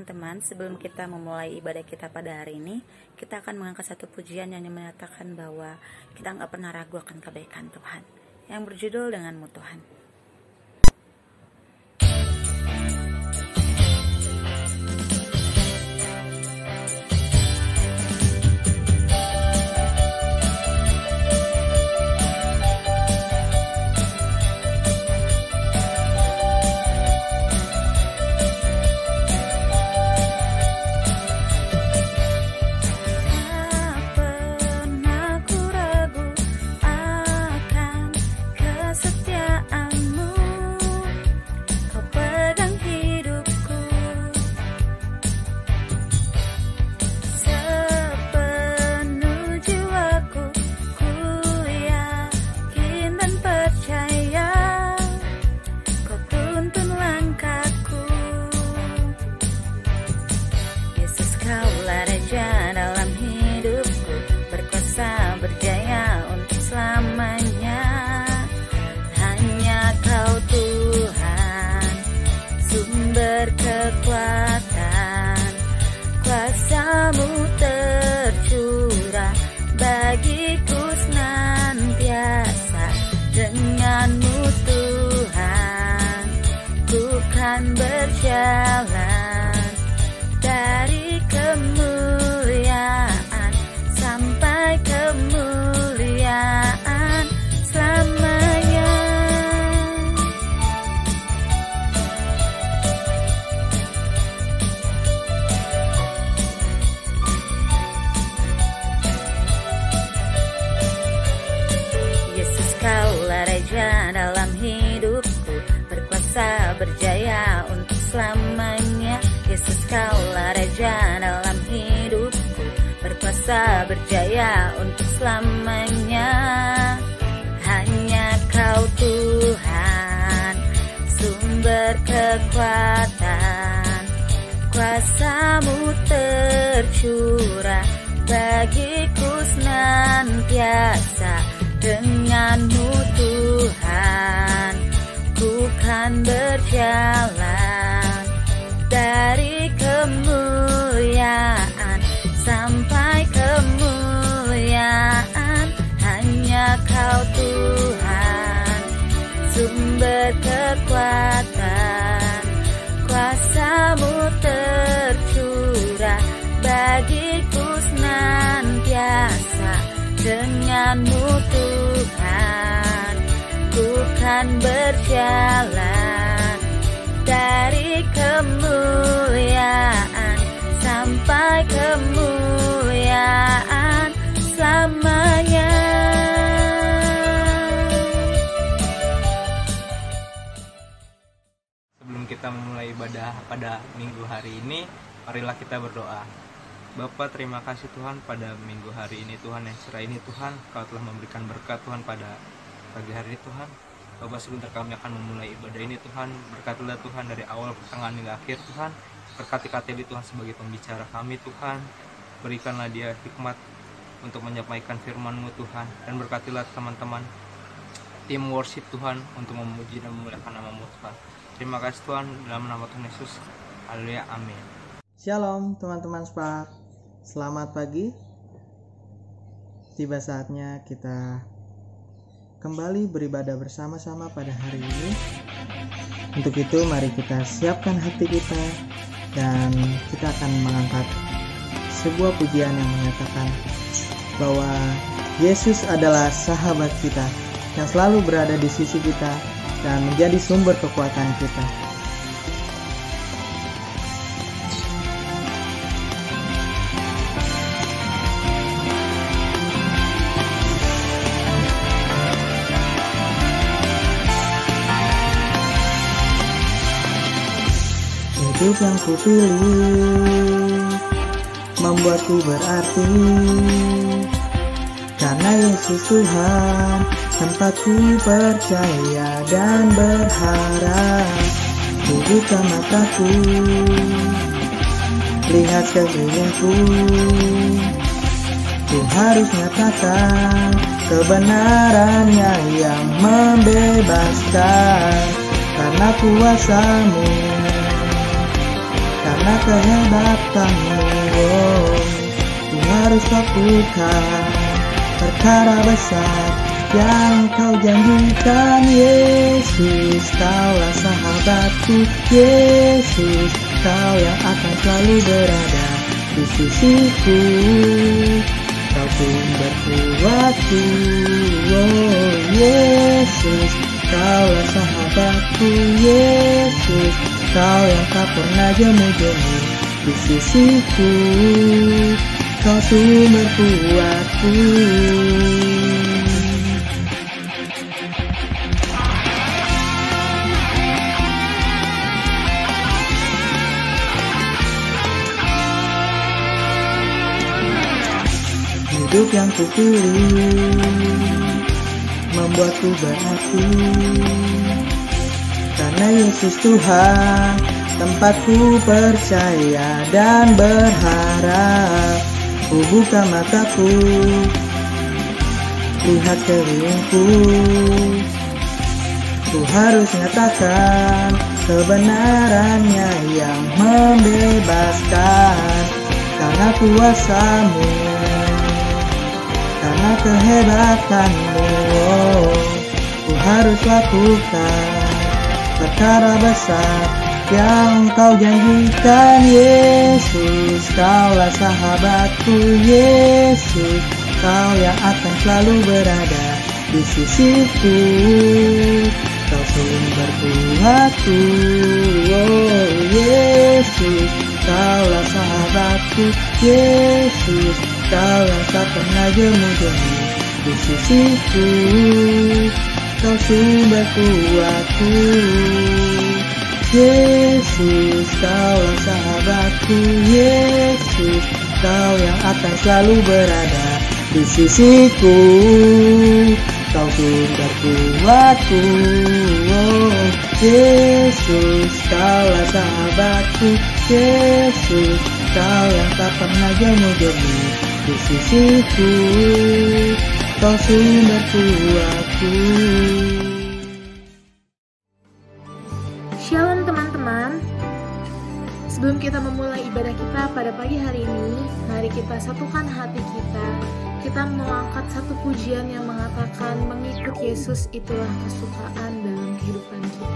teman-teman, sebelum kita memulai ibadah kita pada hari ini, kita akan mengangkat satu pujian yang menyatakan bahwa kita nggak pernah ragu akan kebaikan Tuhan, yang berjudul Denganmu Tuhan. Kekuatan, kuasa-Mu tercurah bagiku senantiasa. Dengan-Mu Tuhan, ku kan berjalan dari kemuliaan sampai kemuliaan selamanya. Raja dalam hidupku, berkuasa berjaya untuk selamanya. Yesus, Kaulah Raja dalam hidupku, berkuasa berjaya untuk selamanya. Hanya Kau Tuhan, sumber kekuatan, kuasa-Mu tercurah bagiku senantiasa. Dengan-Mu Tuhan, ku kan berjalan dari kemuliaan sampai kemuliaan. Hanya Kau Tuhan, sumber kekuatan, kuasa-Mu tercurah bagiku senantiasa. Dengan-Mu Tuhan, ku kan berjalan dari kemuliaan sampai kemuliaan selamanya. Sebelum kita memulai ibadah pada minggu hari ini, marilah kita berdoa. Bapa, terima kasih Tuhan pada minggu hari ini Tuhan, yang cerah ini Tuhan, Kau telah memberikan berkat Tuhan pada pagi hari ini Tuhan. Bapa, sebentar kami akan memulai ibadah ini Tuhan, berkatilah Tuhan dari awal pertengahan hingga akhir Tuhan. Berkati KTB Tuhan sebagai pembicara kami Tuhan, berikanlah dia hikmat untuk menyampaikan firman-Mu Tuhan, dan berkatilah teman-teman tim worship Tuhan untuk memuji dan memuliakan nama-Mu Tuhan. Terima kasih Tuhan, dalam nama Tuhan Yesus, haleluya, amin. Shalom teman-teman Spark. Selamat pagi. Tiba saatnya kita kembali beribadah bersama-sama pada hari ini. Untuk itu mari kita siapkan hati kita, dan kita akan mengangkat sebuah pujian yang menyatakan bahwa Yesus adalah sahabat kita yang selalu berada di sisi kita dan menjadi sumber kekuatan kita. Hidup yang kupilih membuatku berarti, karena Yesus Tuhan tempatku percaya dan berharap. Buka mataku, lihat sekelilingku, ku harus nyatakan kebenarannya yang membebaskan, karena kuasa-Mu, karena kehebatanmu. Ku harus lakukan perkara besar yang kau janjikan. Yesus, kaulah sahabatku. Yesus, kau yang akan selalu berada di sisiku. Kau sumber kuatku. Oh Yesus, kaulah sahabatku. Yesus, kau yang tak pernah jemu-jemu di sisiku. Kau sumber kuatku. Hidup yang kupilih membuatku berarti, karena Yesus Tuhan tempatku percaya dan berharap. Ku buka mataku, lihat sekelilingku. Ku harus nyatakan kebenarannya yang membebaskan, karena kuasa-Mu, karena kehebatanmu. Ku harus lakukan perkara besar yang kau janjikan. Yesus, kaulah sahabatku. Yesus, kau yang akan selalu berada di sisiku. Kau sumber kuatku. Oh Yesus, kaulah sahabatku. Yesus, kau yang tak pernah jemu-jemu di sisiku. Kau sumber kuatku. Yesus, kaulah sahabatku. Yesus, kau yang akan selalu berada di sisiku. Kau sumber kuatku. Oh Yesus, kaulah sahabatku. Yesus, kau yang tak pernah jemu-jemu di sisiku. Kau sumber kuatku. Shalom teman-teman. Sebelum kita memulai ibadah kita pada pagi hari ini, mari kita satukan hati kita. Kita mengangkat satu pujian yang mengatakan mengikut Yesus itulah kesukaan dalam kehidupan kita.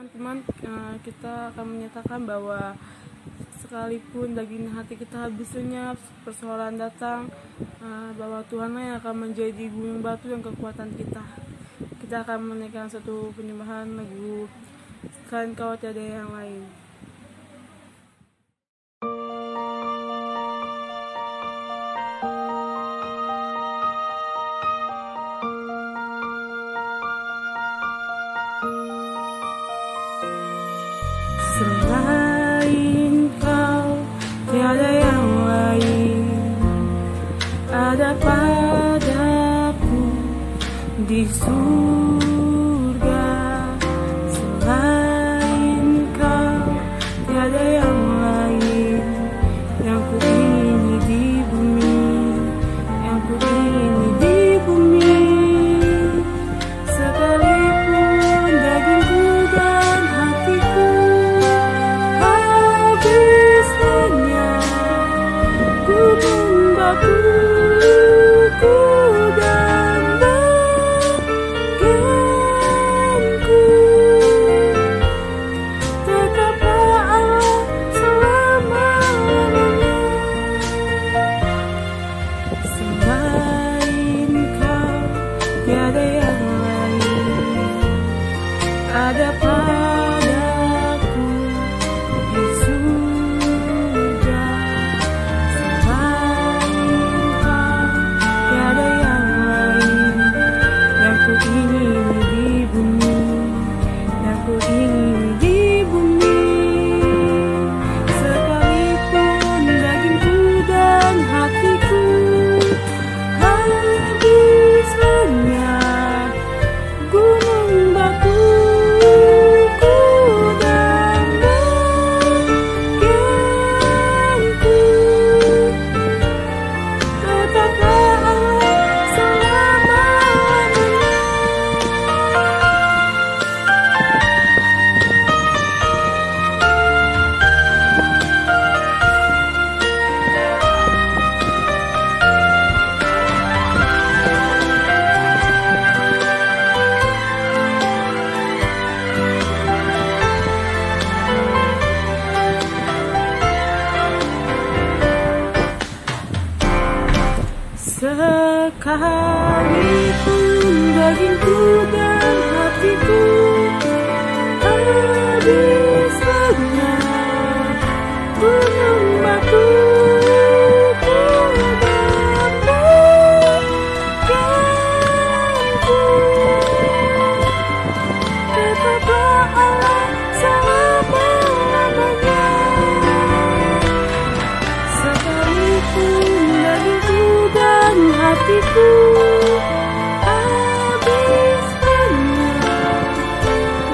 teman-teman, kita akan menyatakan bahwa sekalipun daging hati kita habis lenyap, persoalan datang, bahwa Tuhanlah yang akan menjadi gunung batu dan kekuatan kita. Kita akan menaikkan satu penyembahan lagu Selain Kau Tiada Yang Lain. Selain Kau tiada yang lain, ada padaku di surga. Selain Kau tiada yang lain, yang ku ingini di bumi, yang ku ingini di bumi. Sekalipun dagingku dan hatiku habis lenyap, gunung batuku dan bagianku, tetaplah Allah selama-lamanya. Selain Kau tiada yang lain, ada padaku di surga. Selain Kau tiada yang lain, yang ku ingini di bumi, yang ku ingini di bumi. Sekalipun dagingku dan hatiku habis lenyap, gunung batuku dan bagianku, tetaplah Allah selama-lamanya. Sekalipun dagingku dan hatiku habis lenyap, gunung batuku dan bagianku, tetaplah Allah selama-lamanya. Sekalipun dagingku dan hatiku habis lenyap,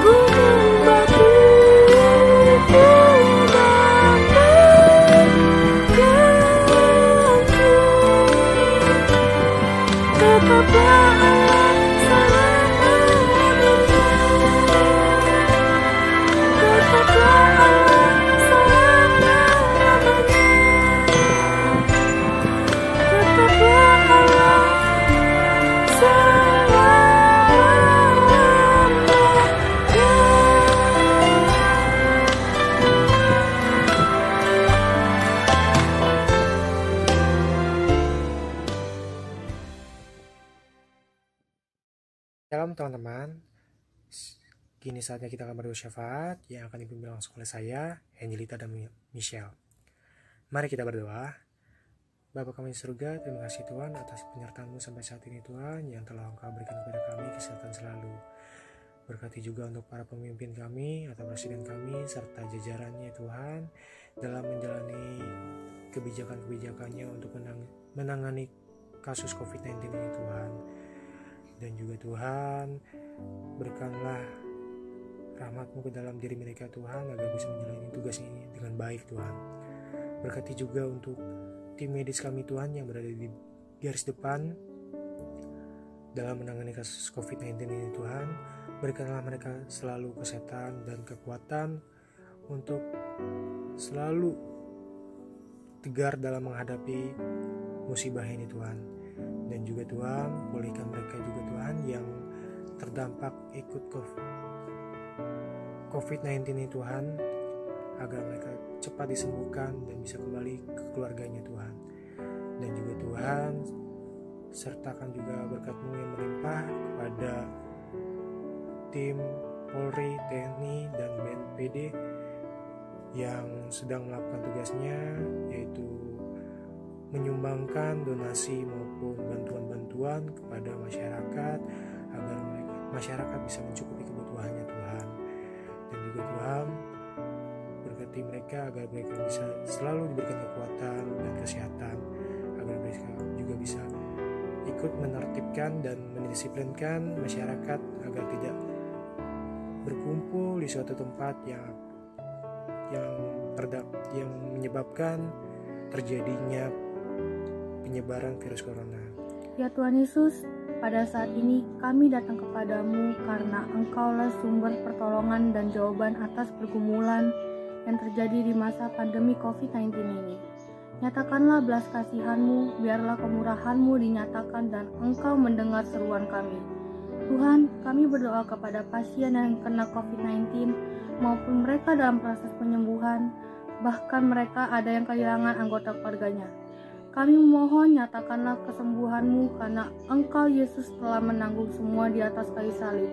gunung batuku dan bagianku, tetaplah Allah selama-lamanya. Tetaplah Allah selama-lamanya. Tetaplah Allah Shalom teman-teman, kini saatnya kita akan berdoa syafaat yang akan dipimpin langsung oleh saya, Angelita dan Michelle. Mari kita berdoa. Bapa kami di surga, terima kasih Tuhan atas penyertaan-Mu sampai saat ini Tuhan, yang telah Engkau berikan kepada kami kesehatan selalu. Berkati juga untuk para pemimpin kami atau presiden kami serta jajarannya Tuhan, dalam menjalani kebijakan-kebijakannya untuk menangani kasus COVID-19 ini Tuhan. Dan juga Tuhan, berikanlah rahmat-Mu ke dalam diri mereka Tuhan, agar bisa menjalani tugas ini dengan baik Tuhan. Berkati juga untuk tim medis kami Tuhan yang berada di garis depan dalam menangani kasus COVID-19 ini Tuhan. Berikanlah mereka selalu kesehatan dan kekuatan untuk selalu tegar dalam menghadapi musibah ini Tuhan. Dan juga Tuhan, pulihkan mereka juga Tuhan yang terdampak ikut COVID-19 ini Tuhan, agar mereka cepat disembuhkan dan bisa kembali ke keluarganya Tuhan. Dan juga Tuhan, sertakan juga berkat-Mu yang melimpah kepada tim Polri, TNI, dan BNPB yang sedang melakukan tugasnya, yaitu menyumbangkan donasi maupun bantuan-bantuan kepada masyarakat agar masyarakat bisa mencukupi kebutuhannya Tuhan. Dan juga Tuhan, berkati mereka agar mereka bisa selalu diberikan kekuatan dan kesehatan, agar mereka juga bisa ikut menertibkan dan mendisiplinkan masyarakat agar tidak berkumpul di suatu tempat yang menyebabkan terjadinya penyebaran virus corona. Ya Tuhan Yesus, pada saat ini kami datang kepadamu karena Engkaulah sumber pertolongan dan jawaban atas pergumulan yang terjadi di masa pandemi COVID-19 ini. Nyatakanlah belas kasihan-Mu, biarlah kemurahan-Mu dinyatakan dan Engkau mendengar seruan kami. Tuhan, kami berdoa kepada pasien yang kena COVID-19 maupun mereka dalam proses penyembuhan, bahkan mereka ada yang kehilangan anggota keluarganya. Kami memohon nyatakanlah kesembuhan-Mu karena Engkau Yesus telah menanggung semua di atas kayu salib.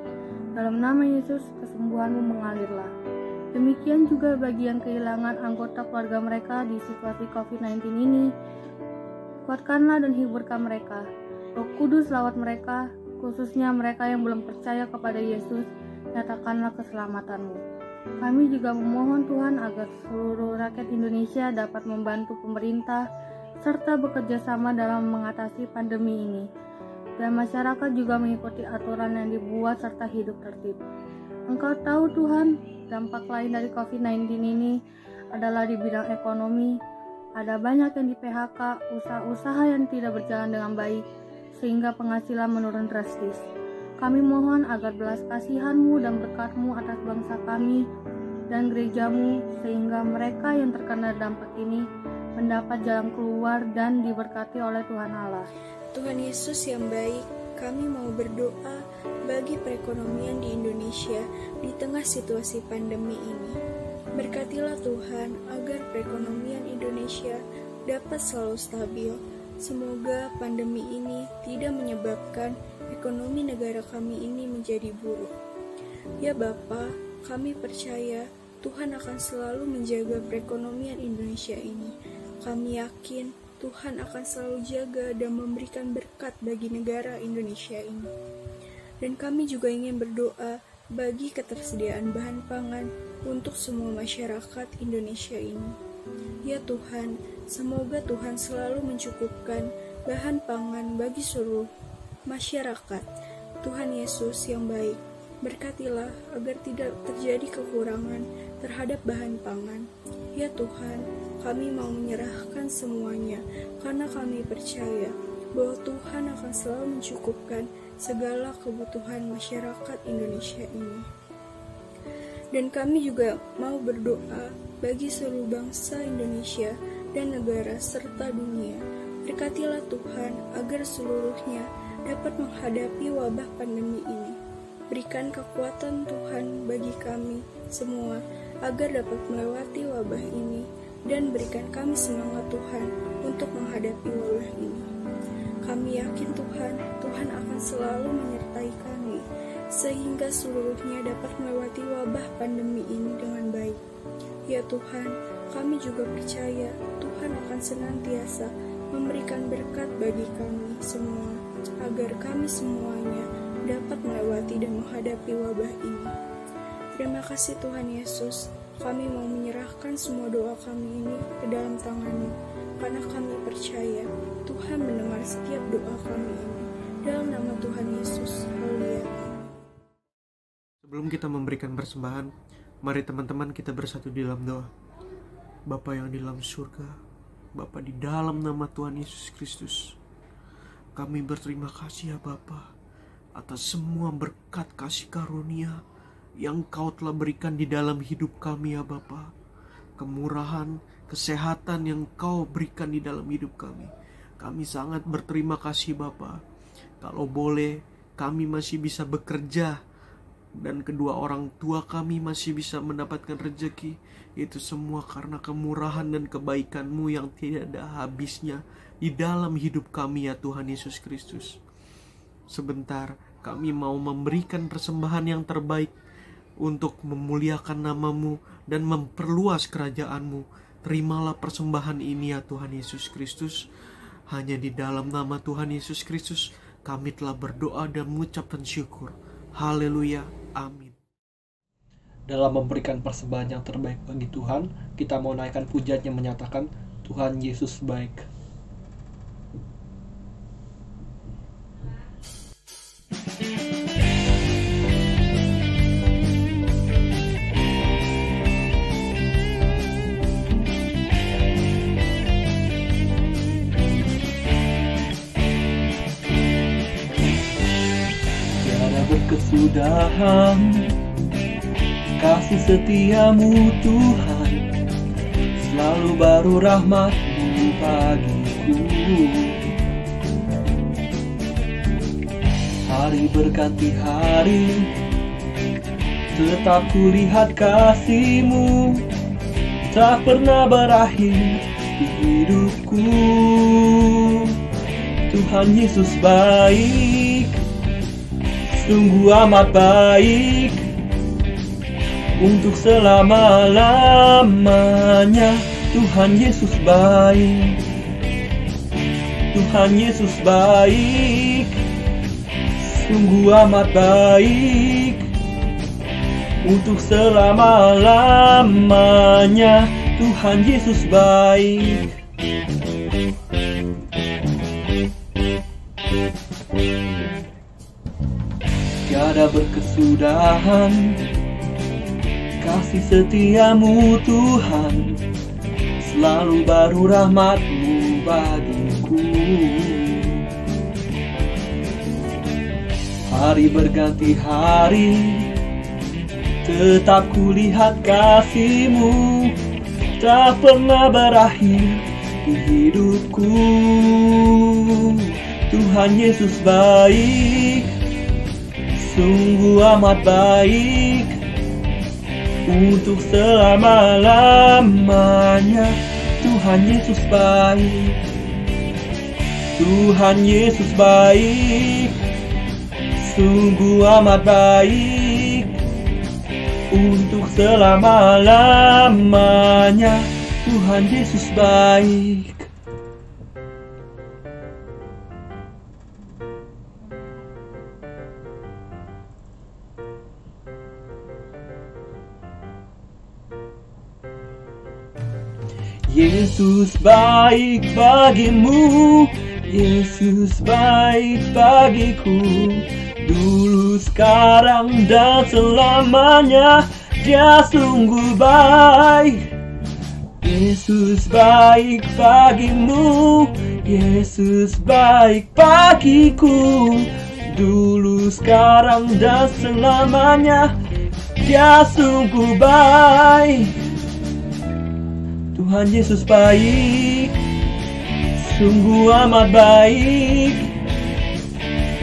Dalam nama Yesus, kesembuhan-Mu mengalirlah. Demikian juga bagi yang kehilangan anggota keluarga mereka di situasi COVID-19 ini. Kuatkanlah dan hiburkan mereka. Roh Kudus lawat mereka, khususnya mereka yang belum percaya kepada Yesus, nyatakanlah keselamatan-Mu. Kami juga memohon Tuhan agar seluruh rakyat Indonesia dapat membantu pemerintah serta bekerja sama dalam mengatasi pandemi ini. Dan masyarakat juga mengikuti aturan yang dibuat serta hidup tertib. Engkau tahu Tuhan, dampak lain dari COVID-19 ini adalah di bidang ekonomi. Ada banyak yang di PHK, usaha-usaha yang tidak berjalan dengan baik, sehingga penghasilan menurun drastis. Kami mohon agar belas kasihan-Mu dan berkat-Mu atas bangsa kami dan gereja-Mu, sehingga mereka yang terkena dampak ini mendapat jalan keluar dan diberkati oleh Tuhan Allah. Tuhan Yesus yang baik, kami mau berdoa bagi perekonomian di Indonesia di tengah situasi pandemi ini. Berkatilah Tuhan agar perekonomian Indonesia dapat selalu stabil. Semoga pandemi ini tidak menyebabkan ekonomi negara kami ini menjadi buruk. Ya Bapa, kami percaya Tuhan akan selalu menjaga perekonomian Indonesia ini. Kami yakin Tuhan akan selalu jaga dan memberikan berkat bagi negara Indonesia ini. Dan kami juga ingin berdoa bagi ketersediaan bahan pangan untuk semua masyarakat Indonesia ini. Ya Tuhan, semoga Tuhan selalu mencukupkan bahan pangan bagi seluruh masyarakat. Tuhan Yesus yang baik, berkatilah agar tidak terjadi kekurangan terhadap bahan pangan. Ya Tuhan, kami mau menyerahkan semuanya karena kami percaya bahwa Tuhan akan selalu mencukupkan segala kebutuhan masyarakat Indonesia ini. Dan kami juga mau berdoa bagi seluruh bangsa Indonesia dan negara serta dunia. Berkatilah Tuhan agar seluruhnya dapat menghadapi wabah pandemi ini. Berikan kekuatan Tuhan bagi kami semua agar dapat melewati wabah ini dan berikan kami semangat Tuhan untuk menghadapi wabah ini. Kami yakin Tuhan akan selalu menyertai kami sehingga seluruhnya dapat melewati wabah pandemi ini dengan baik. Ya Tuhan, kami juga percaya Tuhan akan senantiasa memberikan berkat bagi kami semua, agar kami semuanya dapat melewati dan menghadapi wabah ini. Terima kasih Tuhan Yesus, kami mau menyerahkan semua doa kami ini ke dalam tangan-Mu, karena kami percaya Tuhan mendengar setiap doa kami ini. Dalam nama Tuhan Yesus, haleluya. Sebelum kita memberikan persembahan, mari teman-teman kita bersatu di dalam doa. Bapa yang di dalam surga, Bapa di dalam nama Tuhan Yesus Kristus, kami berterima kasih ya Bapa atas semua berkat kasih karunia yang Kau telah berikan di dalam hidup kami ya Bapa. Kemurahan, kesehatan yang Kau berikan di dalam hidup kami. Kami sangat berterima kasih Bapa. Kalau boleh kami masih bisa bekerja dan kedua orang tua kami masih bisa mendapatkan rezeki. Itu semua karena kemurahan dan kebaikan-Mu yang tidak ada habisnya di dalam hidup kami ya Tuhan Yesus Kristus. Sebentar kami mau memberikan persembahan yang terbaik untuk memuliakan nama-Mu dan memperluas kerajaan-Mu. Terimalah persembahan ini ya Tuhan Yesus Kristus. Hanya di dalam nama Tuhan Yesus Kristus kami telah berdoa dan mengucapkan syukur. Haleluya, amin. Dalam memberikan persembahan yang terbaik bagi Tuhan, kita mau naikkan pujian yang menyatakan Tuhan Yesus baik. Berkesudahan kasih setiamu Tuhan, selalu baru rahmat-Mu bagiku. Hari berganti hari, tetap kulihat kasih-Mu, tak pernah berakhir di hidupku. Tuhan Yesus baik, sungguh amat baik, untuk selama-lamanya. Tuhan Yesus baik, Tuhan Yesus baik, sungguh amat baik, untuk selama-lamanya. Tuhan Yesus baik. Tiada berkesudahan kasih setiamu Tuhan, selalu baru rahmat-Mu bagiku. Hari berganti hari, tetap kulihat kasih-Mu, tak pernah berakhir di hidupku. Tuhan Yesus baik, sungguh amat baik, untuk selama-lamanya. Tuhan Yesus baik, Tuhan Yesus baik, sungguh amat baik, untuk selama-lamanya. Tuhan Yesus baik. Yesus baik bagimu, Yesus baik bagiku, dulu, sekarang, dan selamanya. Dia sungguh baik. Yesus baik bagimu, Yesus baik bagiku, dulu, sekarang, dan selamanya. Dia sungguh baik. Tuhan Yesus baik, sungguh amat baik,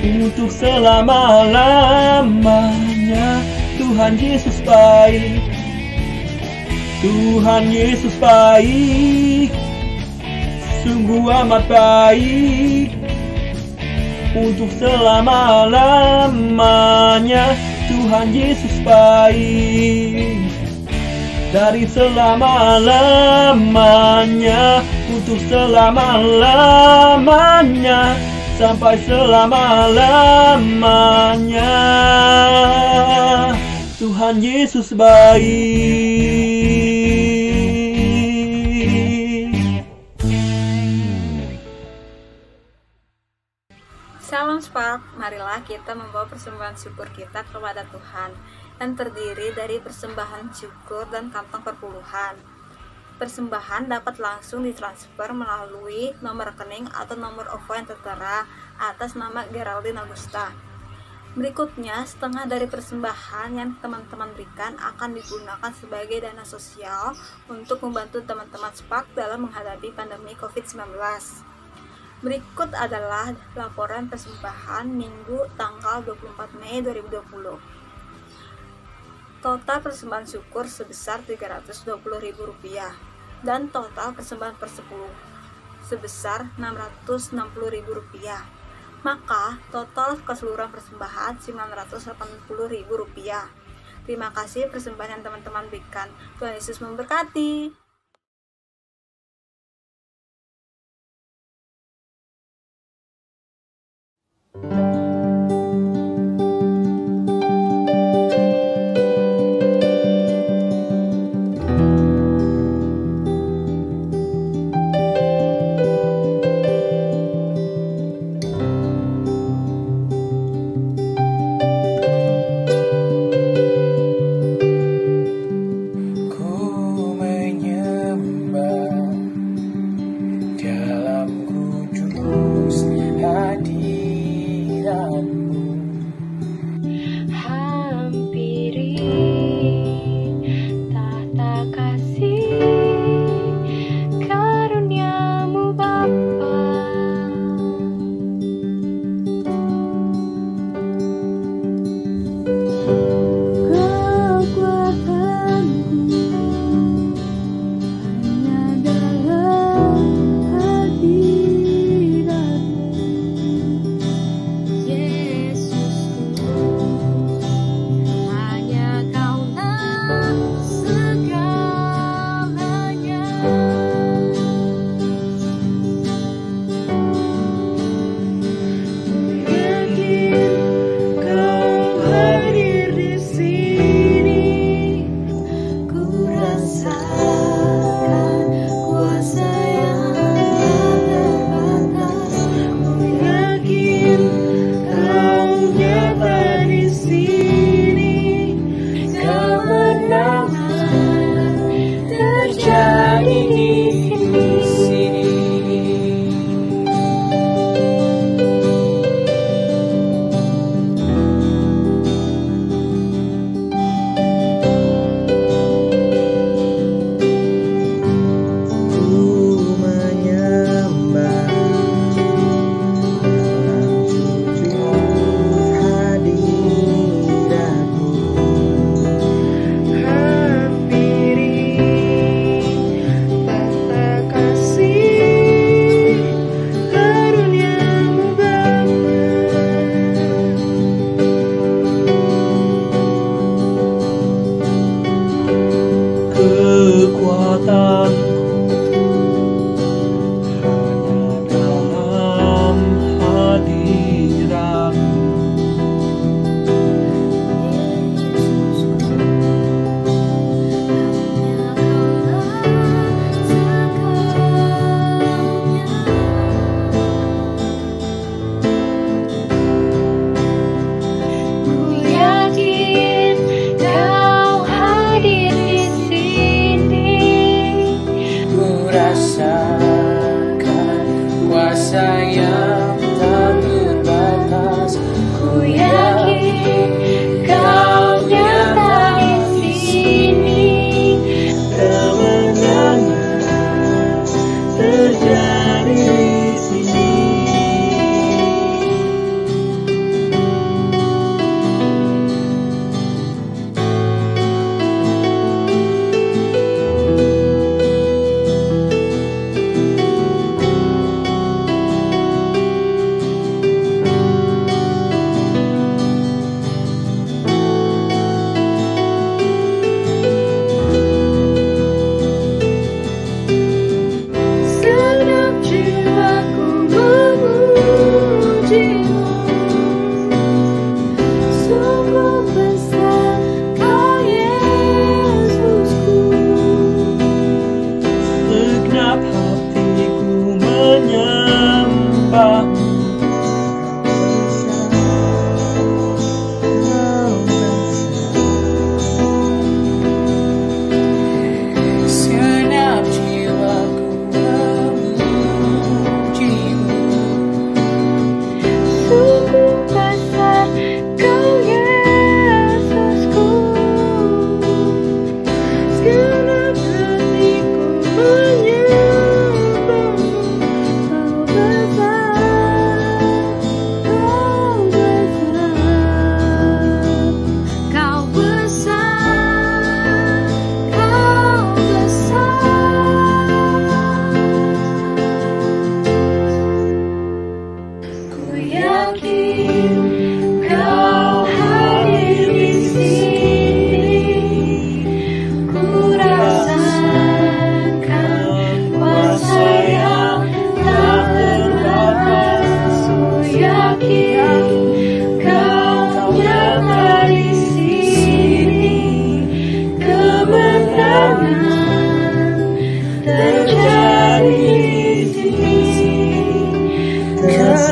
untuk selama-lamanya. Tuhan Yesus baik, Tuhan Yesus baik, sungguh amat baik, untuk selama-lamanya. Tuhan Yesus baik. Dari selama-lamanya, untuk selama-lamanya, sampai selama-lamanya. Tuhan Yesus baik. Salam Spark, marilah kita membawa persembahan syukur kita kepada Tuhan yang terdiri dari persembahan syukur dan kantong perpuluhan. Persembahan dapat langsung ditransfer melalui nomor rekening atau nomor OVO yang tertera atas nama Geraldine Agusta. Berikutnya, setengah dari persembahan yang teman-teman berikan akan digunakan sebagai dana sosial untuk membantu teman-teman Spark dalam menghadapi pandemi COVID-19. Berikut adalah laporan persembahan Minggu tanggal 24 Mei 2020. Total persembahan syukur sebesar Rp320.000 dan total persembahan persepuluh sebesar Rp660.000. Maka total keseluruhan persembahan Rp980.000. Terima kasih persembahan yang teman-teman berikan. Tuhan Yesus memberkati. Ku menyembah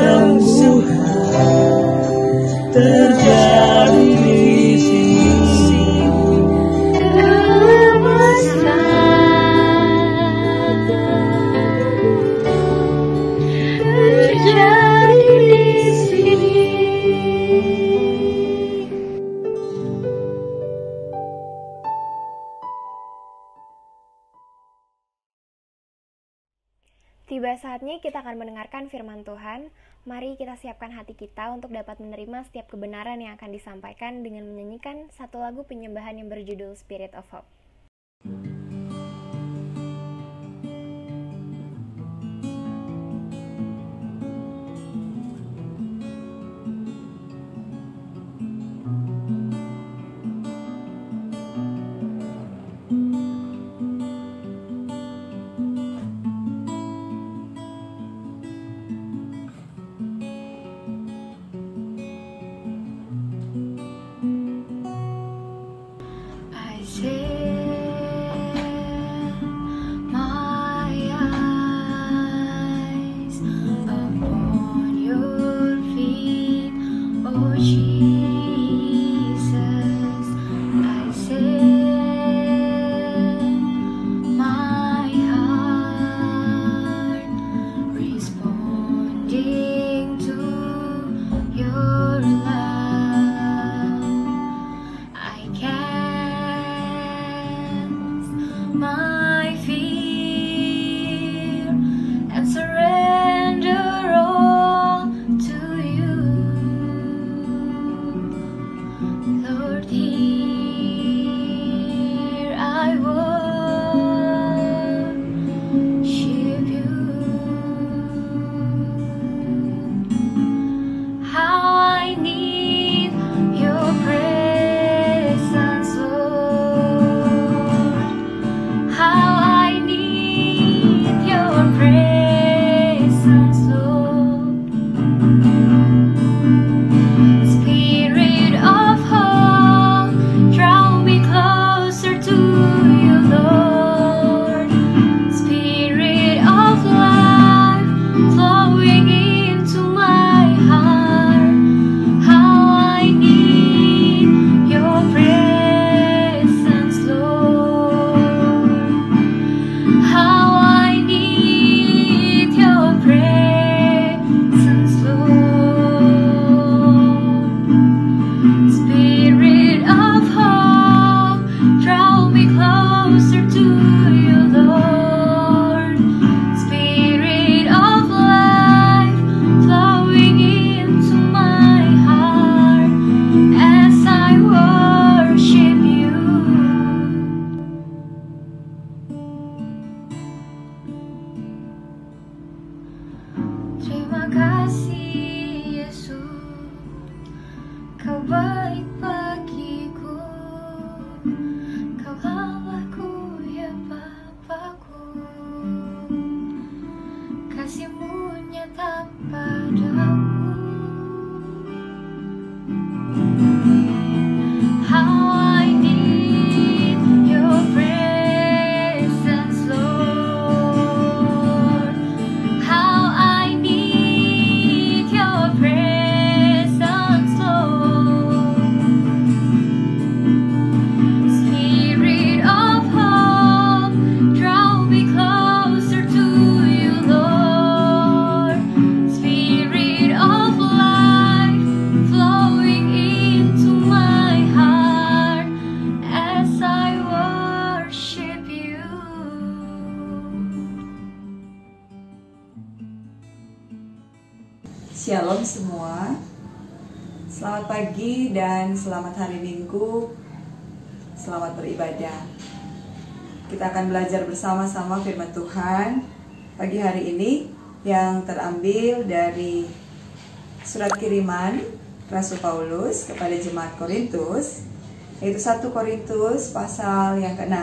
kesungguhan terjadi di sini. Terjadi di sini. Tiba saatnya kita akan mendengarkan firman Tuhan. Mari kita siapkan hati kita untuk dapat menerima setiap kebenaran yang akan disampaikan dengan menyanyikan satu lagu penyembahan yang berjudul Spirit of Hope. Shalom semua, selamat pagi dan selamat hari Minggu, selamat beribadah. Kita akan belajar bersama-sama firman Tuhan pagi hari ini yang terambil dari surat kiriman Rasul Paulus kepada jemaat Korintus, yaitu 1 Korintus pasal yang ke-6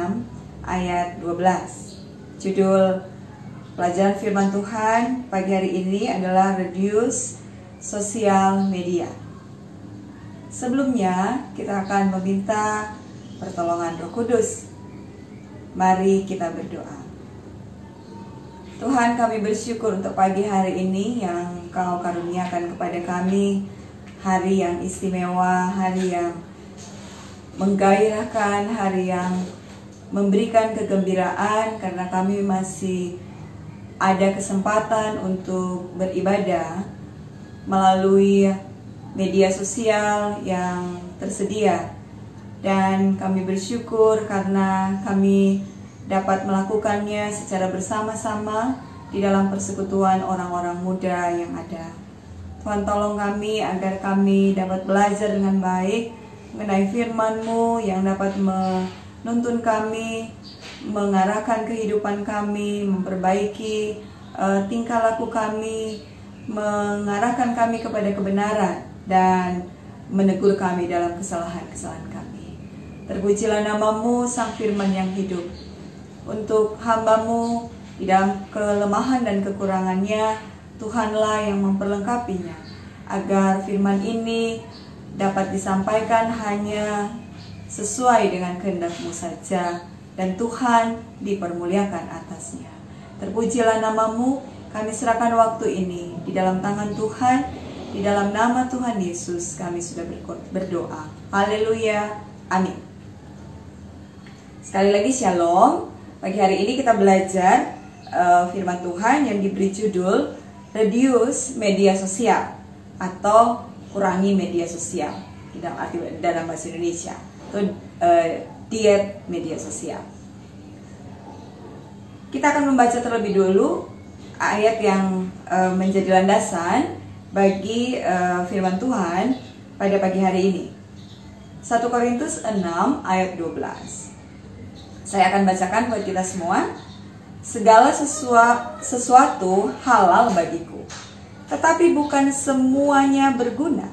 ayat 12. Judul pelajaran firman Tuhan pagi hari ini adalah Reduce Sosial Media. Sebelumnya kita akan meminta pertolongan Roh Kudus. Mari kita berdoa. Tuhan, kami bersyukur untuk pagi hari ini yang Kau karuniakan kepada kami, hari yang istimewa, hari yang menggairahkan, hari yang memberikan kegembiraan karena kami masih ada kesempatan untuk beribadah melalui media sosial yang tersedia. Dan kami bersyukur karena kami dapat melakukannya secara bersama-sama di dalam persekutuan orang-orang muda yang ada. Tuhan, tolong kami agar kami dapat belajar dengan baik mengenai firman-Mu yang dapat menuntun kami, mengarahkan kehidupan kami, memperbaiki tingkah laku kami, mengarahkan kami kepada kebenaran, dan menegur kami dalam kesalahan-kesalahan kami. Terpujilah nama-Mu, Sang Firman yang hidup. Untuk hamba-Mu di dalam kelemahan dan kekurangannya, Tuhanlah yang memperlengkapinya, agar firman ini dapat disampaikan hanya sesuai dengan kehendak-Mu saja, dan Tuhan dipermuliakan atasnya. Terpujilah nama-Mu, kami serahkan waktu ini di dalam tangan Tuhan, di dalam nama Tuhan Yesus kami sudah berdoa. Haleluya, amin. Sekali lagi shalom. Pagi hari ini kita belajar firman Tuhan yang diberi judul Reduce Media Sosial atau kurangi media sosial dalam bahasa Indonesia, atau diet media sosial. Kita akan membaca terlebih dulu ayat yang menjadi landasan bagi firman Tuhan pada pagi hari ini. 1 Korintus 6 ayat 12. Saya akan bacakan buat kita semua. Segala sesuatu halal bagiku, tetapi bukan semuanya berguna.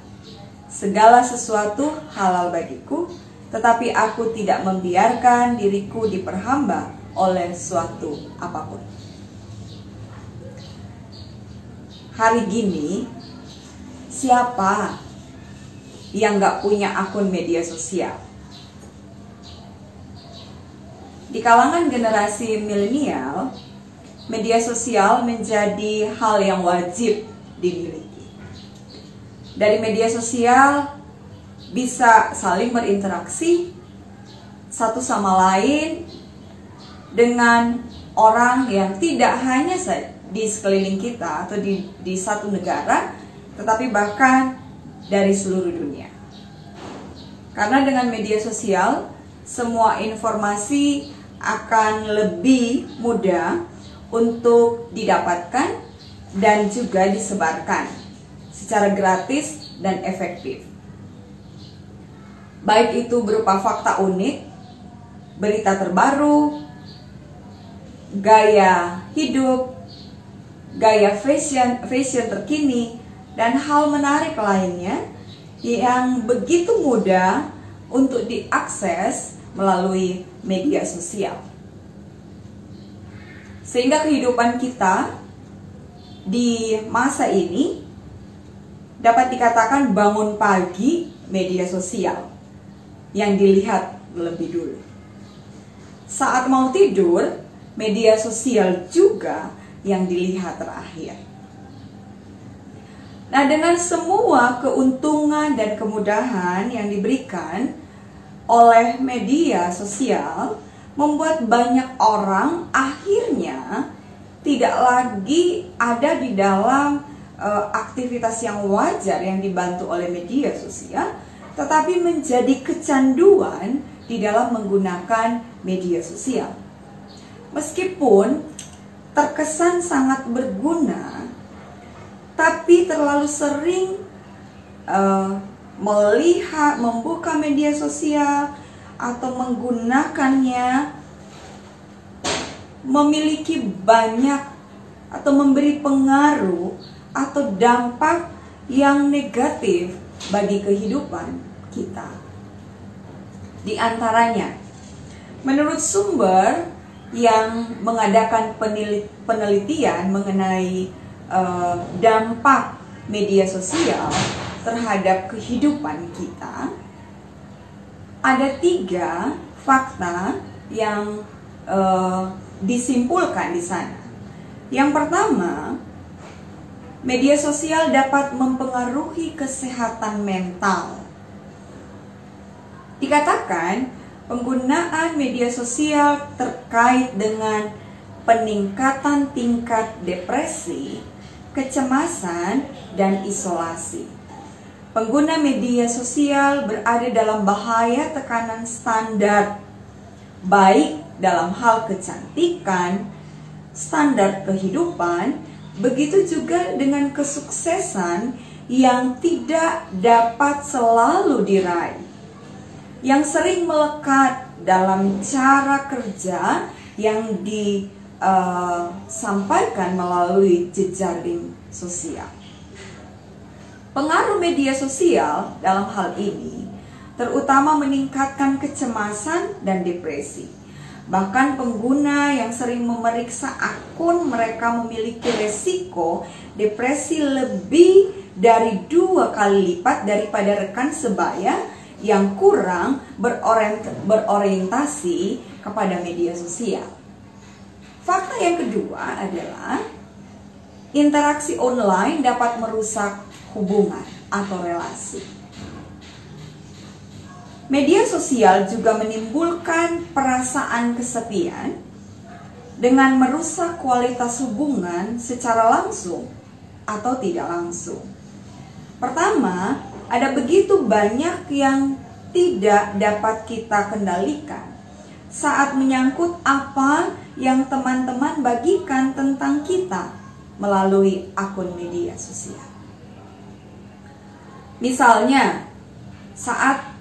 Segala sesuatu halal bagiku, tetapi aku tidak membiarkan diriku diperhamba oleh suatu apapun. Hari gini, siapa yang gak punya akun media sosial? Di kalangan generasi milenial, media sosial menjadi hal yang wajib dimiliki. Dari media sosial bisa saling berinteraksi satu sama lain dengan orang yang tidak hanya di sekeliling kita atau di satu negara, tetapi bahkan dari seluruh dunia. Karena dengan media sosial, semua informasi akan lebih mudah untuk didapatkan dan juga disebarkan secara gratis dan efektif. Baik itu berupa fakta unik, berita terbaru, gaya hidup, gaya fashion terkini, dan hal menarik lainnya yang begitu mudah untuk diakses melalui media sosial. Sehingga kehidupan kita di masa ini dapat dikatakan bangun pagi media sosial yang dilihat lebih dulu. Saat mau tidur, media sosial juga yang dilihat terakhir. Nah, dengan semua keuntungan dan kemudahan yang diberikan oleh media sosial, membuat banyak orang akhirnya tidak lagi ada di dalam aktivitas yang wajar yang dibantu oleh media sosial, tetapi menjadi kecanduan di dalam menggunakan media sosial. Meskipun terkesan sangat berguna, tapi terlalu sering melihat, membuka media sosial atau menggunakannya memiliki banyak atau memberi pengaruh atau dampak yang negatif bagi kehidupan kita. Di antaranya, menurut sumber yang mengadakan penelitian mengenai dampak media sosial terhadap kehidupan kita, ada 3 fakta yang disimpulkan di sana. Yang pertama, media sosial dapat mempengaruhi kesehatan mental. Dikatakan, penggunaan media sosial terkait dengan peningkatan tingkat depresi, kecemasan, dan isolasi. Pengguna media sosial berada dalam bahaya tekanan standar, baik dalam hal kecantikan, standar kehidupan, begitu juga dengan kesuksesan yang tidak dapat selalu diraih, yang sering melekat dalam cara kerja yang disampaikan melalui jejaring sosial. Pengaruh media sosial dalam hal ini terutama meningkatkan kecemasan dan depresi. Bahkan pengguna yang sering memeriksa akun mereka memiliki resiko depresi lebih dari 2 kali lipat daripada rekan sebaya yang kurang berorientasi kepada media sosial. Fakta yang kedua adalah interaksi online dapat merusak hubungan atau relasi. Media sosial juga menimbulkan perasaan kesepian dengan merusak kualitas hubungan secara langsung atau tidak langsung. Pertama, ada begitu banyak yang tidak dapat kita kendalikan saat menyangkut apa yang teman-teman bagikan tentang kita melalui akun media sosial. Misalnya, saat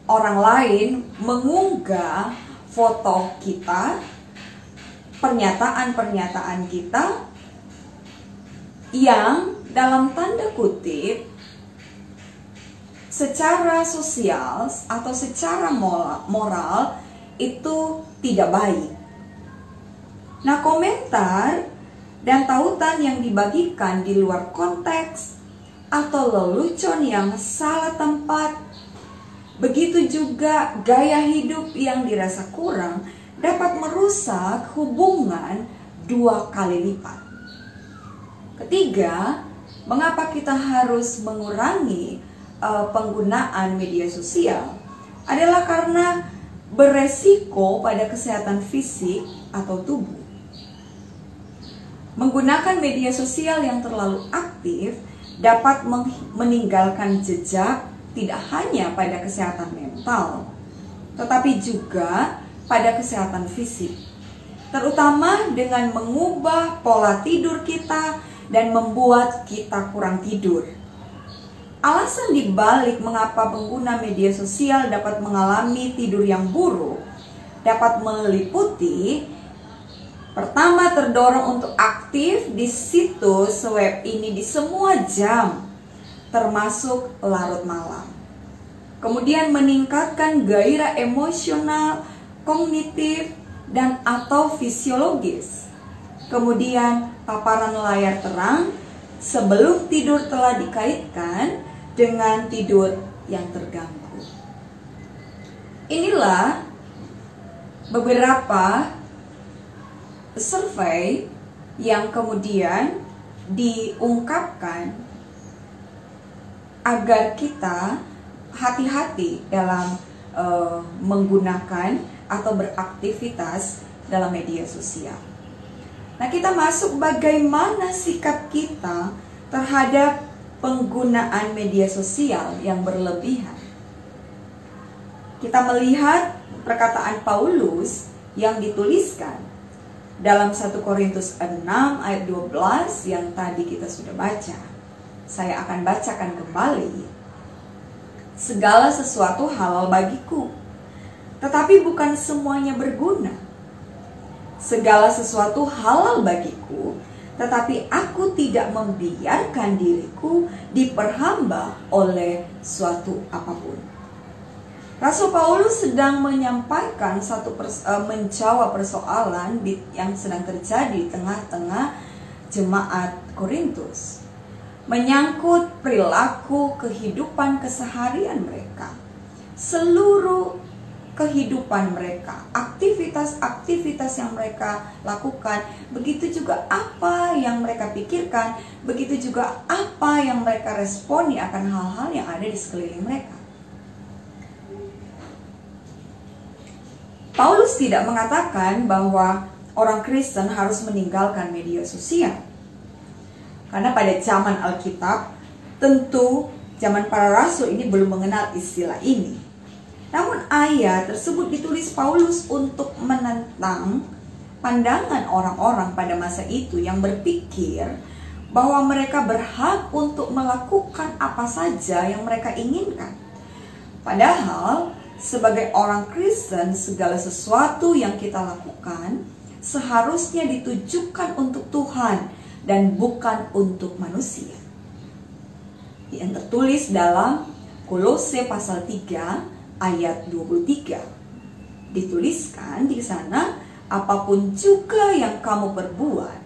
orang lain mengunggah foto kita, pernyataan-pernyataan kita yang dalam tanda kutip secara sosial atau secara moral itu tidak baik. Nah, komentar dan tautan yang dibagikan di luar konteks atau lelucon yang salah tempat, begitu juga gaya hidup yang dirasa kurang dapat merusak hubungan 2 kali lipat. Ketiga, mengapa kita harus mengurangi penggunaan media sosial adalah karena beresiko pada kesehatan fisik atau tubuh. Menggunakan media sosial yang terlalu aktif dapat meninggalkan jejak tidak hanya pada kesehatan mental, tetapi juga pada kesehatan fisik, terutama dengan mengubah pola tidur kita dan membuat kita kurang tidur. Alasan dibalik mengapa pengguna media sosial dapat mengalami tidur yang buruk dapat meliputi: pertama, terdorong untuk aktif di situs web ini di semua jam, termasuk larut malam. Kemudian meningkatkan gairah emosional, kognitif, dan atau fisiologis. Kemudian paparan layar terang sebelum tidur telah dikaitkan dengan tidur yang terganggu. Inilah beberapa survei yang kemudian diungkapkan agar kita hati-hati dalam menggunakan atau beraktivitas dalam media sosial. Nah, kita masuk bagaimana sikap kita terhadap penggunaan media sosial yang berlebihan. Kita melihat perkataan Paulus yang dituliskan dalam 1 Korintus 6 ayat 12 yang tadi kita sudah baca. Saya akan bacakan kembali. Segala sesuatu halal bagiku, tetapi bukan semuanya berguna. Segala sesuatu halal bagiku, tetapi aku tidak membiarkan diriku diperhamba oleh suatu apapun. Rasul Paulus sedang menyampaikan menjawab persoalan yang sedang terjadi di tengah-tengah jemaat Korintus, menyangkut perilaku kehidupan keseharian mereka. Seluruh kehidupan mereka, aktivitas-aktivitas yang mereka lakukan, begitu juga apa yang mereka pikirkan, begitu juga apa yang mereka responi akan hal-hal yang ada di sekeliling mereka. Paulus tidak mengatakan bahwa orang Kristen harus meninggalkan media sosial. Karena pada zaman Alkitab, tentu zaman para rasul ini belum mengenal istilah ini. Namun ayat tersebut ditulis Paulus untuk menentang pandangan orang-orang pada masa itu yang berpikir bahwa mereka berhak untuk melakukan apa saja yang mereka inginkan. Padahal sebagai orang Kristen, segala sesuatu yang kita lakukan seharusnya ditujukan untuk Tuhan dan bukan untuk manusia. Yang tertulis dalam Kolose pasal 3 ayat 23. Dituliskan di sana, apapun juga yang kamu perbuat,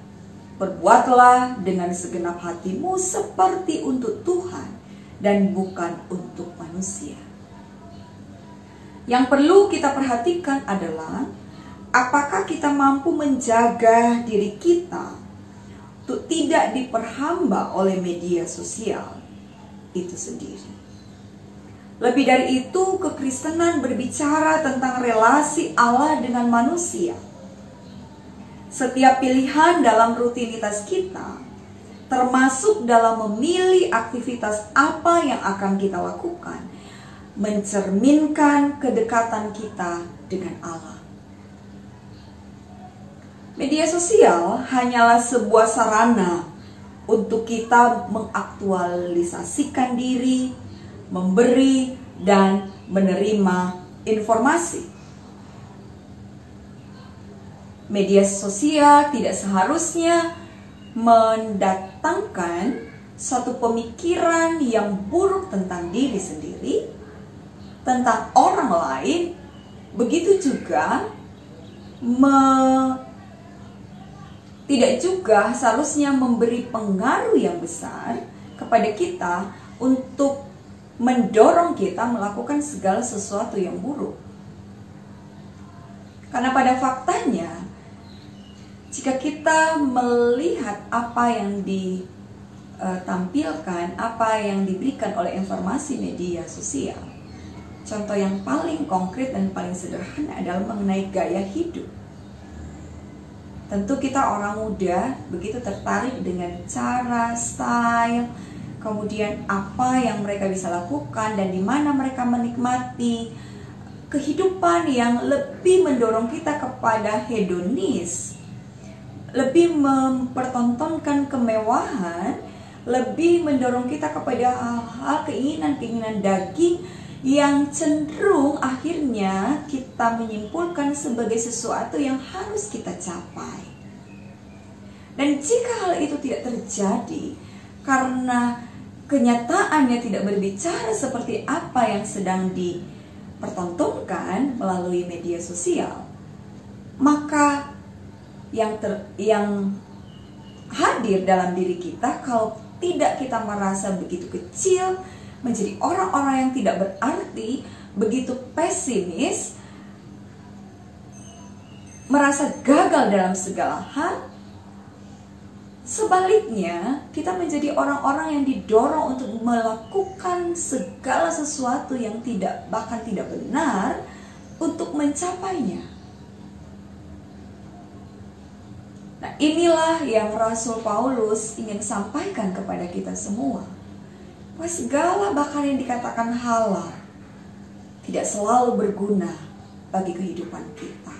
perbuatlah dengan segenap hatimu seperti untuk Tuhan dan bukan untuk manusia. Yang perlu kita perhatikan adalah apakah kita mampu menjaga diri kita untuk tidak diperhamba oleh media sosial itu sendiri. Lebih dari itu, kekristenan berbicara tentang relasi Allah dengan manusia. Setiap pilihan dalam rutinitas kita, termasuk dalam memilih aktivitas apa yang akan kita lakukan, mencerminkan kedekatan kita dengan Allah. Media sosial hanyalah sebuah sarana untuk kita mengaktualisasikan diri, memberi dan menerima informasi. Media sosial tidak seharusnya mendatangkan satu pemikiran yang buruk tentang diri sendiri, tentang orang lain, begitu juga tidak juga seharusnya memberi pengaruh yang besar kepada kita untuk mendorong kita melakukan segala sesuatu yang buruk. Karena pada faktanya, jika kita melihat apa yang ditampilkan, apa yang diberikan oleh informasi media sosial, contoh yang paling konkret dan paling sederhana adalah mengenai gaya hidup. Tentu kita orang muda begitu tertarik dengan cara, style, kemudian apa yang mereka bisa lakukan dan di mana mereka menikmati kehidupan yang lebih mendorong kita kepada hedonis, lebih mempertontonkan kemewahan, lebih mendorong kita kepada hal-hal keinginan-keinginan daging yang cenderung akhirnya kita menyimpulkan sebagai sesuatu yang harus kita capai. Dan jika hal itu tidak terjadi karena kenyataannya tidak berbicara seperti apa yang sedang dipertontonkan melalui media sosial, maka yang hadir dalam diri kita, kalau tidak kita merasa begitu kecil, menjadi orang-orang yang tidak berarti, begitu pesimis, merasa gagal dalam segala hal. Sebaliknya, kita menjadi orang-orang yang didorong untuk melakukan segala sesuatu yang bahkan tidak benar untuk mencapainya. Nah, inilah yang Rasul Paulus ingin sampaikan kepada kita semua. Bahwa segala bahkan yang dikatakan halal tidak selalu berguna bagi kehidupan kita.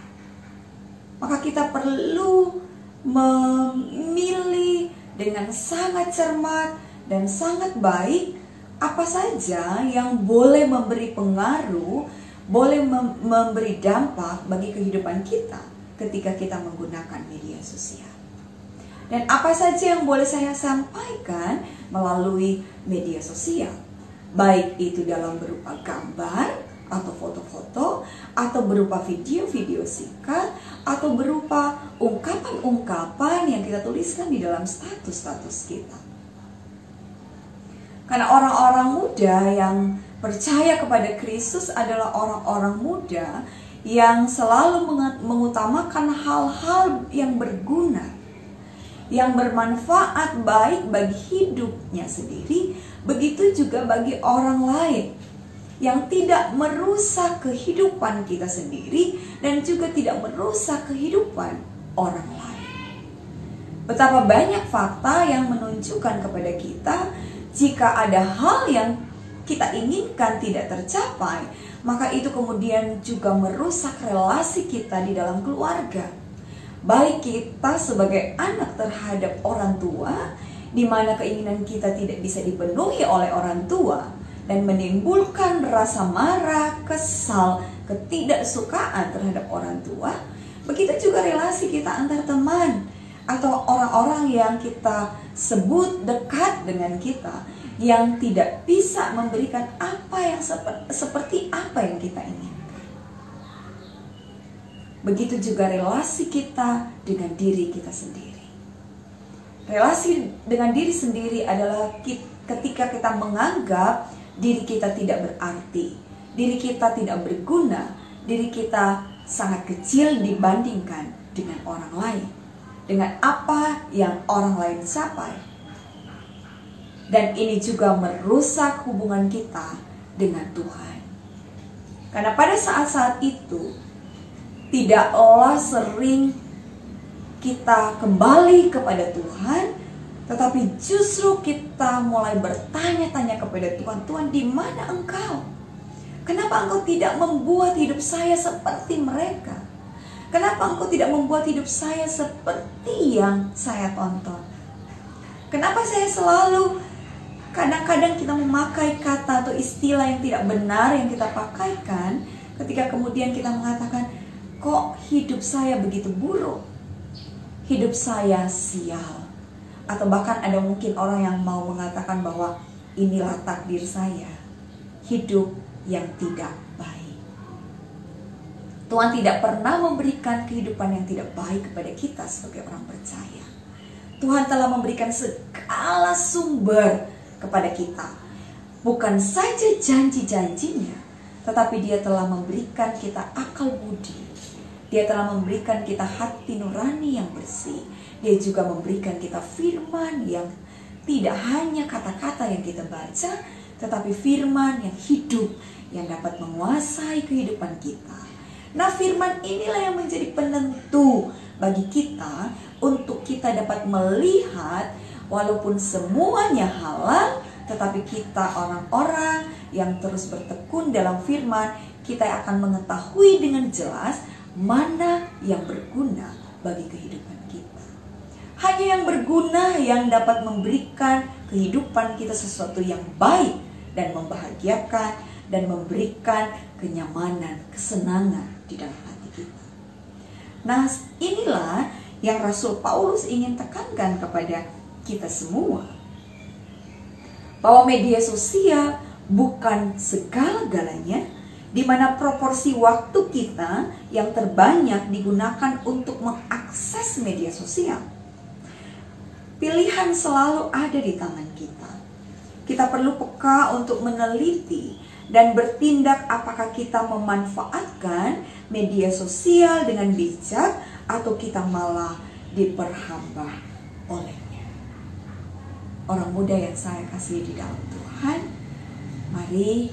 Maka kita perlu memilih dengan sangat cermat dan sangat baik apa saja yang boleh memberi pengaruh, boleh memberi dampak bagi kehidupan kita ketika kita menggunakan media sosial. Dan apa saja yang boleh saya sampaikan melalui media sosial, baik itu dalam berupa gambar atau foto-foto, atau berupa video-video singkat, atau berupa ungkapan-ungkapan yang kita tuliskan di dalam status-status kita. Karena orang-orang muda yang percaya kepada Kristus adalah orang-orang muda yang selalu mengutamakan hal-hal yang berguna, yang bermanfaat baik bagi hidupnya sendiri, begitu juga bagi orang lain, yang tidak merusak kehidupan kita sendiri dan juga tidak merusak kehidupan orang lain. Betapa banyak fakta yang menunjukkan kepada kita, jika ada hal yang kita inginkan tidak tercapai, maka itu kemudian juga merusak relasi kita di dalam keluarga. Baik kita sebagai anak terhadap orang tua, di mana keinginan kita tidak bisa dipenuhi oleh orang tua dan menimbulkan rasa marah, kesal, ketidaksukaan terhadap orang tua. Begitu juga relasi kita antar teman atau orang-orang yang kita sebut dekat dengan kita, yang tidak bisa memberikan apa yang seperti apa yang kita inginkan. Begitu juga relasi kita dengan diri kita sendiri. Relasi dengan diri sendiri adalah ketika kita menganggap diri kita tidak berarti, diri kita tidak berguna, diri kita sangat kecil dibandingkan dengan orang lain, dengan apa yang orang lain capai. Dan ini juga merusak hubungan kita dengan Tuhan. Karena pada saat-saat itu, tidaklah sering kita kembali kepada Tuhan, tetapi justru kita mulai bertanya-tanya kepada Tuhan, Tuhan, di mana Engkau? Kenapa Engkau tidak membuat hidup saya seperti mereka? Kenapa Engkau tidak membuat hidup saya seperti yang saya tonton? Kenapa saya selalu kadang-kadang kita memakai kata atau istilah yang tidak benar yang kita pakaikan ketika kemudian kita mengatakan, kok hidup saya begitu buruk? Hidup saya sial. Atau bahkan ada mungkin orang yang mau mengatakan bahwa inilah takdir saya, hidup yang tidak baik. Tuhan tidak pernah memberikan kehidupan yang tidak baik kepada kita sebagai orang percaya. Tuhan telah memberikan segala sumber kepada kita. Bukan saja janji-janjinya, tetapi Dia telah memberikan kita akal budi. Dia telah memberikan kita hati nurani yang bersih. Dia juga memberikan kita firman yang tidak hanya kata-kata yang kita baca, tetapi firman yang hidup, yang dapat menguasai kehidupan kita. Nah, firman inilah yang menjadi penentu bagi kita untuk kita dapat melihat walaupun semuanya halal, tetapi kita orang-orang yang terus bertekun dalam firman, kita akan mengetahui dengan jelas mana yang berguna bagi kehidupan kita. Hanya yang berguna yang dapat memberikan kehidupan kita sesuatu yang baik dan membahagiakan dan memberikan kenyamanan, kesenangan di dalam hati kita. Nah, inilah yang Rasul Paulus ingin tekankan kepada kita semua, bahwa media sosial bukan segala-galanya, di mana proporsi waktu kita yang terbanyak digunakan untuk mengakses media sosial. Pilihan selalu ada di tangan kita. Kita perlu peka untuk meneliti dan bertindak apakah kita memanfaatkan media sosial dengan bijak atau kita malah diperhamba olehnya. Orang muda yang saya kasih di dalam Tuhan, mari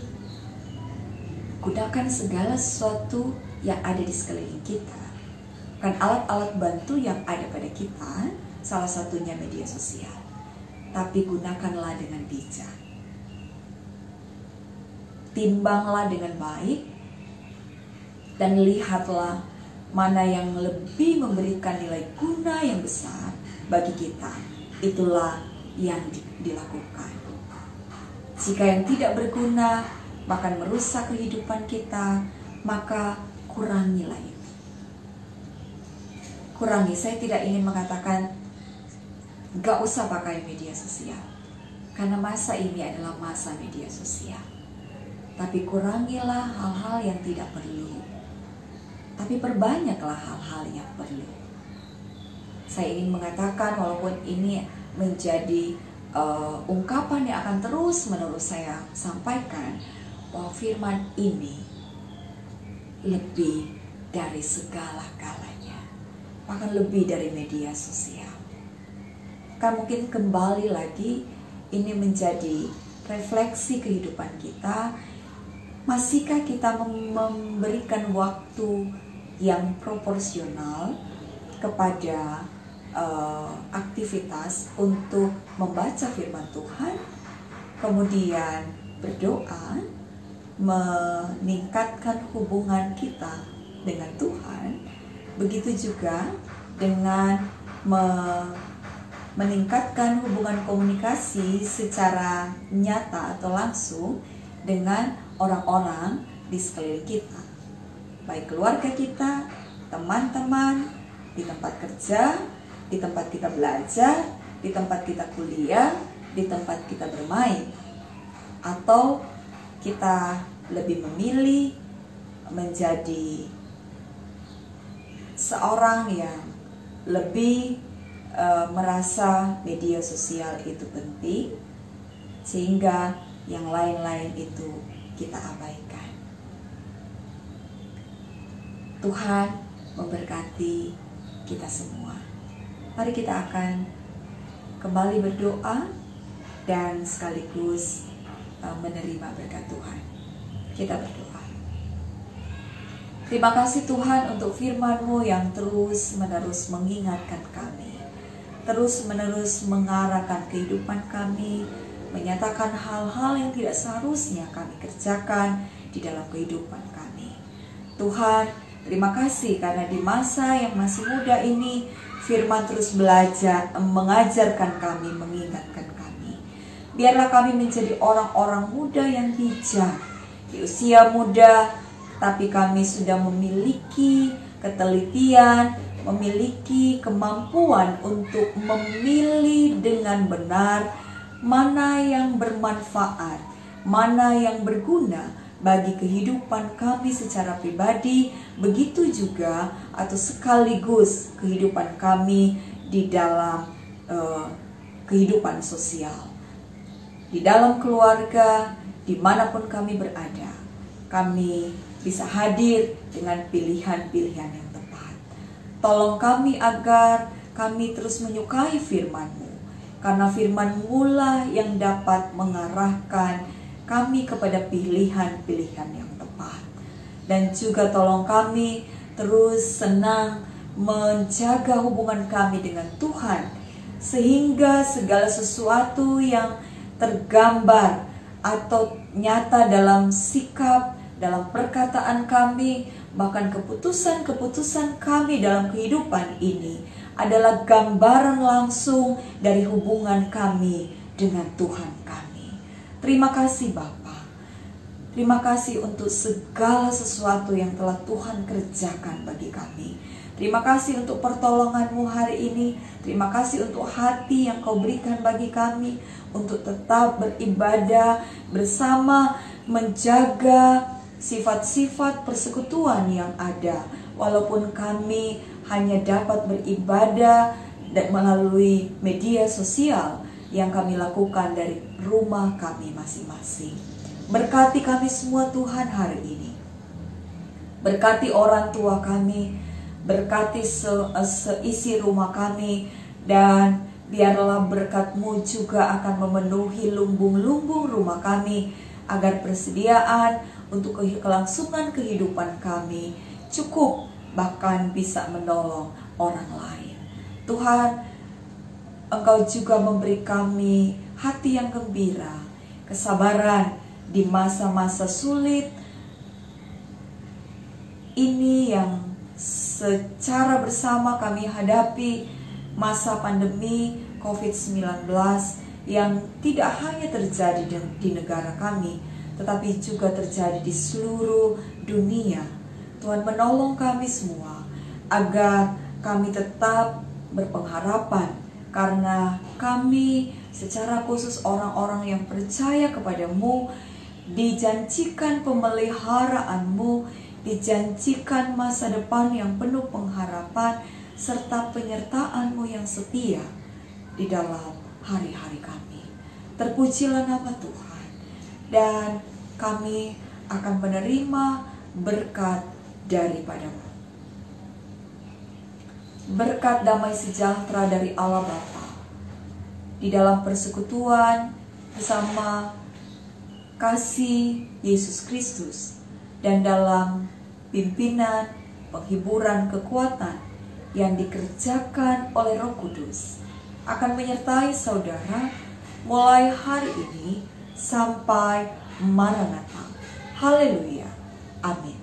gunakan segala sesuatu yang ada di sekeliling kita. Kan alat-alat bantu yang ada pada kita, salah satunya media sosial. Tapi gunakanlah dengan bijak. Timbanglah dengan baik dan lihatlah mana yang lebih memberikan nilai guna yang besar bagi kita. Itulah yang dilakukan. Jika yang tidak berguna bahkan merusak kehidupan kita, maka kurangilah itu. Kurangi, saya tidak ingin mengatakan gak usah pakai media sosial, karena masa ini adalah masa media sosial. Tapi kurangilah hal-hal yang tidak perlu, tapi perbanyaklah hal-hal yang perlu. Saya ingin mengatakan, walaupun ini menjadi ungkapan yang akan terus-menerus saya sampaikan, bahwa firman ini lebih dari segala-galanya, bahkan lebih dari media sosial. Kan mungkin kembali lagi ini menjadi refleksi kehidupan kita. Masihkah kita memberikan waktu yang proporsional kepada aktivitas untuk membaca firman Tuhan, kemudian berdoa, meningkatkan hubungan kita dengan Tuhan, begitu juga dengan meningkatkan hubungan komunikasi secara nyata atau langsung dengan orang-orang di sekeliling kita, baik keluarga kita, teman-teman, di tempat kerja, di tempat kita belajar, di tempat kita kuliah, di tempat kita bermain, atau kita lebih memilih menjadi seorang yang lebih merasa media sosial itu penting, sehingga yang lain-lain itu kita abaikan. Tuhan memberkati kita semua. Mari kita akan kembali berdoa dan sekaligus menerima berkat Tuhan. Kita berdoa. Terima kasih Tuhan untuk firman-Mu yang terus-menerus mengingatkan kami, terus-menerus mengarahkan kehidupan kami, menyatakan hal-hal yang tidak seharusnya kami kerjakan di dalam kehidupan kami. Tuhan, terima kasih karena di masa yang masih muda ini, firman terus belajar, mengajarkan kami, mengingatkan kami. Biarlah kami menjadi orang-orang muda yang bijak, di usia muda, tapi kami sudah memiliki ketelitian, memiliki kemampuan untuk memilih dengan benar mana yang bermanfaat, mana yang berguna bagi kehidupan kami secara pribadi, begitu juga atau sekaligus kehidupan kami di dalam kehidupan sosial, di dalam keluarga, dimanapun kami berada. Kami bisa hadir dengan pilihan-pilihan yang tepat. Tolong kami agar kami terus menyukai firman-Mu, karena firman-Mu lah yang dapat mengarahkan kami kepada pilihan-pilihan yang tepat. Dan juga tolong kami terus senang menjaga hubungan kami dengan Tuhan, sehingga segala sesuatu yang tergambar atau nyata dalam sikap, dalam perkataan kami, bahkan keputusan-keputusan kami dalam kehidupan ini adalah gambaran langsung dari hubungan kami dengan Tuhan kami. Terima kasih Bapa. Terima kasih untuk segala sesuatu yang telah Tuhan kerjakan bagi kami. Terima kasih untuk pertolongan-Mu hari ini. Terima kasih untuk hati yang Kau berikan bagi kami untuk tetap beribadah bersama, menjaga sifat-sifat persekutuan yang ada. Walaupun kami hanya dapat beribadah dan melalui media sosial yang kami lakukan dari rumah kami masing-masing. Berkati kami semua Tuhan hari ini. Berkati orang tua kami, berkati seisi rumah kami, dan biarlah berkat-Mu juga akan memenuhi lumbung-lumbung rumah kami, agar persediaan untuk kelangsungan kehidupan kami cukup, bahkan bisa menolong orang lain. Tuhan, Engkau juga memberi kami hati yang gembira, kesabaran di masa-masa sulit ini yang secara bersama kami hadapi masa pandemi COVID-19 yang tidak hanya terjadi di negara kami, tetapi juga terjadi di seluruh dunia. Tuhan, menolong kami semua agar kami tetap berpengharapan, karena kami secara khusus orang-orang yang percaya kepada-Mu, dijanjikan pemeliharaan-Mu, dijanjikan masa depan yang penuh pengharapan, serta penyertaan-Mu yang setia di dalam hari-hari kami. Terpujilah nama Tuhan. Dan kami akan menerima berkat daripadamu. Berkat damai sejahtera dari Allah Bapa, di dalam persekutuan bersama kasih Yesus Kristus, dan dalam pimpinan, penghiburan, kekuatan yang dikerjakan oleh Roh Kudus, akan menyertai saudara mulai hari ini sampai Maranatha. Haleluya. Amin.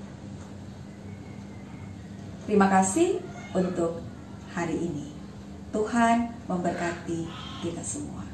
Terima kasih untuk hari ini. Tuhan memberkati kita semua.